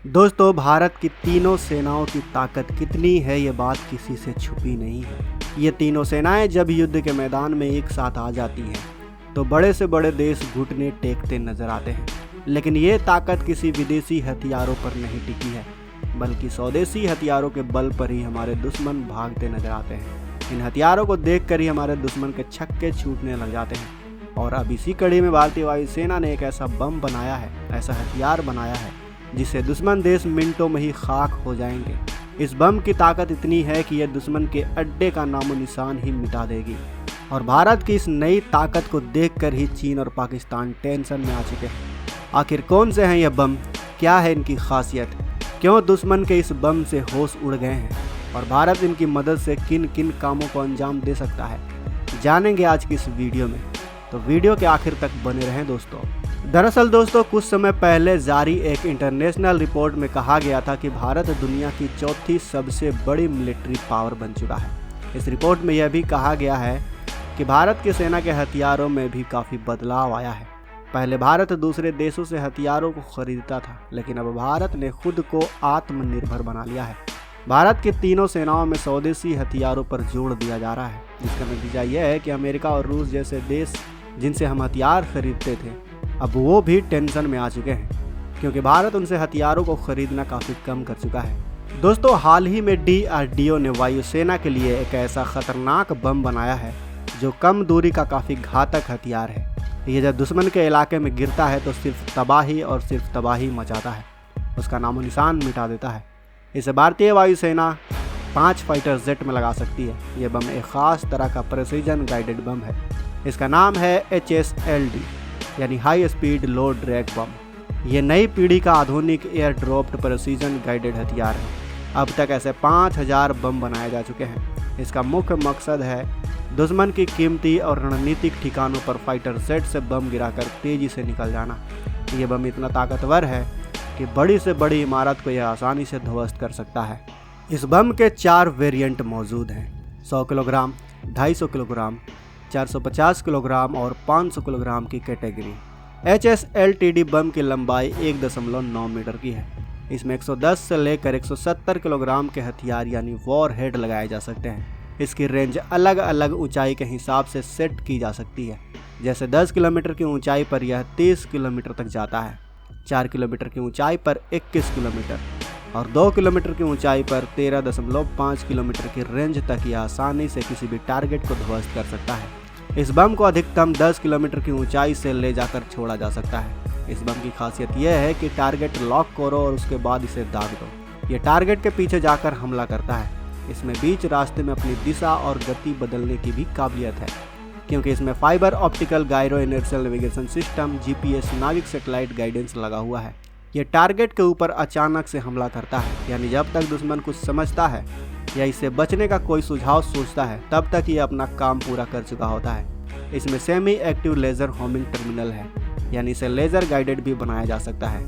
दोस्तों, भारत की तीनों सेनाओं की ताकत कितनी है ये बात किसी से छुपी नहीं है। ये तीनों सेनाएं जब युद्ध के मैदान में एक साथ आ जाती हैं तो बड़े से बड़े देश घुटने टेकते नजर आते हैं। लेकिन ये ताकत किसी विदेशी हथियारों पर नहीं टिकी है, बल्कि स्वदेशी हथियारों के बल पर ही हमारे दुश्मन भागते नजर आते हैं। इन हथियारों को देखकर ही हमारे दुश्मन के छक्के छूटने लग जाते हैं। और अब इसी कड़ी में भारतीय वायुसेना ने एक ऐसा बम बनाया है, ऐसा हथियार बनाया है जिससे दुश्मन देश मिनटों में ही खाक हो जाएंगे। इस बम की ताकत इतनी है कि यह दुश्मन के अड्डे का नामो निशान ही मिटा देगी। और भारत की इस नई ताकत को देखकर ही चीन और पाकिस्तान टेंशन में आ चुके हैं। आखिर कौन से हैं यह बम, क्या है इनकी खासियत, क्यों दुश्मन के इस बम से होश उड़ गए हैं और भारत इनकी मदद से किन किन कामों को अंजाम दे सकता है, जानेंगे आज की इस वीडियो में। तो वीडियो के आखिर तक बने रहें दोस्तों। दरअसल दोस्तों, कुछ समय पहले जारी एक इंटरनेशनल रिपोर्ट में कहा गया था कि भारत दुनिया की चौथी सबसे बड़ी मिलिट्री पावर बन चुका है। इस रिपोर्ट में यह भी कहा गया है कि भारत की सेना के हथियारों में भी काफ़ी बदलाव आया है। पहले भारत दूसरे देशों से हथियारों को खरीदता था, लेकिन अब भारत ने खुद को आत्मनिर्भर बना लिया है। भारत की तीनों सेनाओं में स्वदेशी हथियारों पर जोर दिया जा रहा है, जिसका नतीजा यह है कि अमेरिका और रूस जैसे देश जिनसे हम हथियार खरीदते थे, अब वो भी टेंशन में आ चुके हैं, क्योंकि भारत उनसे हथियारों को खरीदना काफ़ी कम कर चुका है। दोस्तों, हाल ही में DRDO ने वायुसेना के लिए एक ऐसा खतरनाक बम बनाया है जो कम दूरी का काफ़ी घातक हथियार है। ये जब दुश्मन के इलाके में गिरता है तो सिर्फ तबाही और सिर्फ तबाही मचाता है, उसका नामो निशान मिटा देता है। इसे भारतीय वायुसेना 5 फाइटर जेट में लगा सकती है। यह बम एक ख़ास तरह का प्रेसिजन गाइडेड बम है। इसका नाम है HSLD यानी हाई स्पीड लो ड्रैग बम। ये नई पीढ़ी का आधुनिक एयर ड्रॉप्ड प्रेसिजन गाइडेड हथियार है। अब तक ऐसे 5000 बम बनाए जा चुके हैं। इसका मुख्य मकसद है दुश्मन की कीमती और रणनीतिक ठिकानों पर फाइटर जेट से बम गिराकर तेजी से निकल जाना। ये बम इतना ताकतवर है कि बड़ी से बड़ी इमारत को यह आसानी से ध्वस्त कर सकता है। इस बम के 4 वेरिएंट मौजूद हैं: 100 किलोग्राम, 250 किलोग्राम, 450 किलोग्राम और 500 किलोग्राम की कैटेगरी। HSLTD बम की लंबाई 1.9 मीटर की है। इसमें 110 से लेकर 170 किलोग्राम के हथियार यानी वॉर हेड लगाए जा सकते हैं। इसकी रेंज अलग अलग ऊंचाई के हिसाब से सेट की जा सकती है। जैसे 10 किलोमीटर की ऊंचाई पर यह 30 किलोमीटर तक जाता है, 4 किलोमीटर की ऊंचाई पर 21 किलोमीटर और 2 किलोमीटर की ऊंचाई पर 13.5 किलोमीटर की रेंज तक यह आसानी से किसी भी टारगेट को ध्वस्त कर सकता है। इस बम को अधिकतम 10 किलोमीटर की ऊंचाई से ले जाकर छोड़ा जा सकता है। इस बम की खासियत यह है कि टारगेट लॉक करो और उसके बाद इसे दाग दो। ये टारगेट के पीछे जाकर हमला करता है। इसमें बीच रास्ते में अपनी दिशा और गति बदलने की भी काबिलियत है, क्योंकि इसमें fibre optical gyro inertial navigation system GPS नाविक सैटेलाइट गाइडेंस लगा हुआ है। ये टारगेट के ऊपर अचानक से हमला करता है, यानी जब तक दुश्मन कुछ समझता है या इससे बचने का कोई सुझाव सोचता है तब तक ये अपना काम पूरा कर चुका होता है। इसमें semi active laser homing terminal है, यानी इसे लेज़र गाइडेड भी बनाया जा सकता है।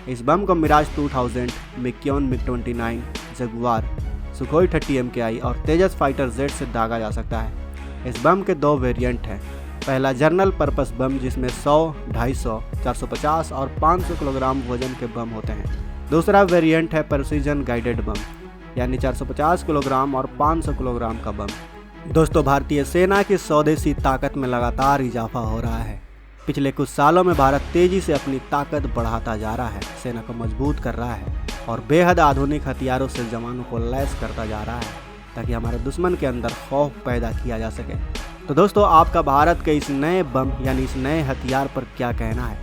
इस बम को मिराज 2000, मिक्योन MiG-29, जगुआर, सुखोई 30 MKI और तेजस फाइटर जेट से दागा जा सकता है। इस बम के 2 वेरिएंट हैं। पहला जनरल पर्पस बम, जिसमें 100, 250, 450 और 500 किलोग्राम वजन के बम होते हैं। दूसरा वेरिएंट है प्रेसिजन गाइडेड बम, यानी 450 किलोग्राम और 500 किलोग्राम का बम। दोस्तों, भारतीय सेना की स्वदेशी ताकत में लगातार इजाफा हो रहा है। पिछले कुछ सालों में भारत तेजी से अपनी ताकत बढ़ाता जा रहा है, सेना को मजबूत कर रहा है और बेहद आधुनिक हथियारों से जवानों को लैस करता जा रहा है, ताकि हमारे दुश्मन के अंदर खौफ पैदा किया जा सके। तो दोस्तों, आपका भारत के इस नए बम यानी इस नए हथियार पर क्या कहना है?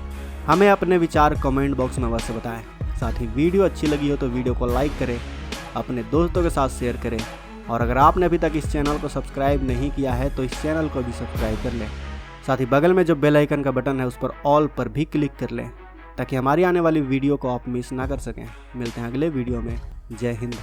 हमें अपने विचार कमेंट बॉक्स में अवश्य बताएं। साथ ही वीडियो अच्छी लगी हो तो वीडियो को लाइक करें, अपने दोस्तों के साथ शेयर करें और अगर आपने अभी तक इस चैनल को सब्सक्राइब नहीं किया है तो इस चैनल को भी सब्सक्राइब कर लें। साथ ही बगल में जो बेल आइकन का बटन है उस पर ऑल पर भी क्लिक कर लें, ताकि हमारी आने वाली वीडियो को आप मिस ना कर सकें। मिलते हैं अगले वीडियो में। जय हिंद।